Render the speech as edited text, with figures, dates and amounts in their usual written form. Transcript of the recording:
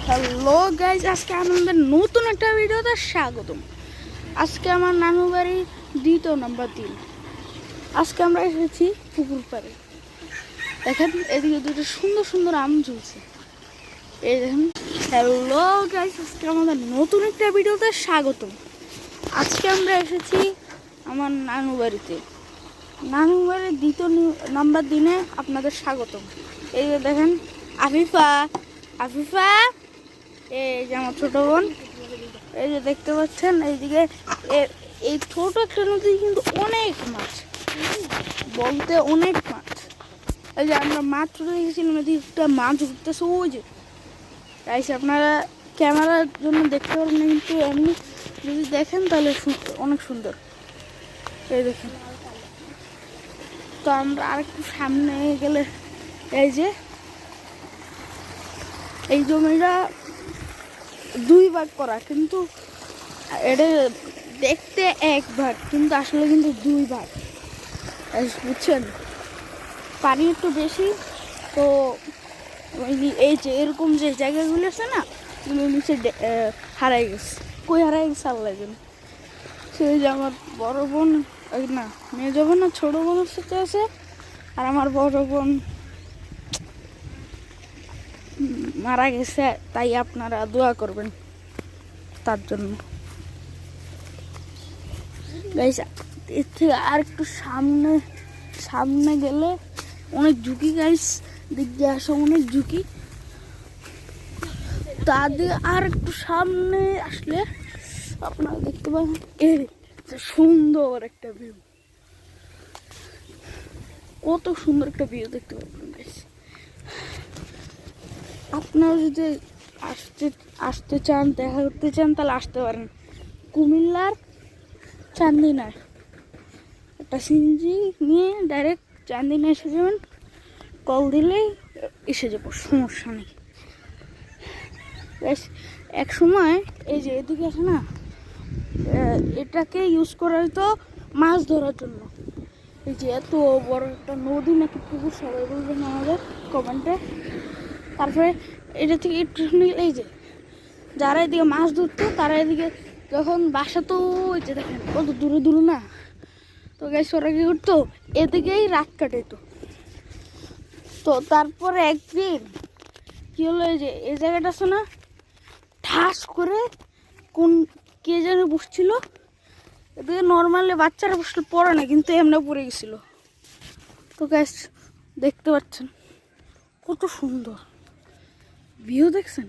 Hello guys, আজকে আমাদের নতুন একটা ভিডিওতে স্বাগতম। আজকে আমার নানু বাড়ির 2 নম্বর দিন। আজকে আমরা এসেছি পুকুর পাড়ে। দেখেন এদিকে দুটো সুন্দর সুন্দর আম ঝুলছে। এই দেখেন। হ্যালো গাইজ, আজকে আমাদের নতুন একটা ভিডিওতে স্বাগতম। আজকে আমরা এসেছি আমার নানু বাড়িতে। নানু বাড়ির 2 নম্বর দিনে আপনাদের স্বাগতম। এই যে দেখেন আফিফা আফিফা এই যে আমার ছোট বোন, এই যে দেখতে পাচ্ছেন এইদিকে এই ছোট একটা নদী কিন্তু অনেক মাছ, বলতে অনেক মাছ। এই যে আমরা মাত্র দেখেছিলাম এদিকটা মাছ উঠতেছে, ওই যে তাইছে আপনারা ক্যামেরার জন্য দেখতে পারবেন না, কিন্তু এমনি যদি দেখেন তাহলে অনেক সুন্দর। এই দেখেন। তো আমরা আরেকটু সামনে গেলে এই যে এই জমিটা 2 ভাগ করা, কিন্তু এটা দেখতে 1 ভাগ, কিন্তু আসলে কিন্তু 2 ভাগ, বুঝছেন। পানি একটু বেশি, তো এই যে এরকম যে জায়গাগুলো আছে না, নিচে হারাই গেছে। কই হারাই গেছে আল্লাহ জানে। সেই যে আমার বড় বোন, না মেজ বোন না ছোট বোনের সাথে আছে, আর আমার বড় বোন মারা গেছে, তাই আপনারা দোয়া করবেন তার জন্য। গাইস, এর থেকে আর একটু সামনে গেলে অনেক ঝুঁকি। গাইস, দিক দিয়ে আসা অনেক ঝুঁকি। তার দিকে আর একটু সামনে আসলে আপনারা দেখতে পাবেন এর সুন্দর একটা ভিউ। কত সুন্দর একটা ভিউ দেখতে পাবেন গাইস। আপনারা যদি আসতে চান, দেখা করতে চান, তাহলে আসতে পারেন কুমিল্লার চান্দিনায়। একটা সিএনজি নিয়ে ডাইরেক্ট চান্দিনা এসে যাবেন, কল দিলেই এসে যাবো, সমস্যা নেই। এক সময় এই যে এদিকে আছে না, এটাকে ইউজ করা হতো মাছ ধরার জন্য। এই যে এত বড় একটা নদী নাকি পুকুর, সবাই বলবেন আমাদের কমেন্টে। তারপরে এটা থেকে একটু এই যে যারা এদিকে মাছ ধরতো, তারা এদিকে যখন বাসা, তো ওই যে দেখেন কত দূরে দূরে না, তো গাইস ওরা কি করতো, এদিকেই রাত কাটাইতো। তো তারপরে একদিন কি হলো, এই যে এই জায়গাটা আছে না, ঠাস করে কে যেন বসছিল এদিকে। নর্মালি বাচ্চারা বসলে পড়ে না, কিন্তু এমনি পড়ে গেছিল। তো গাইস দেখতে পাচ্ছেন কত সুন্দর ভিউ, দেখছেন।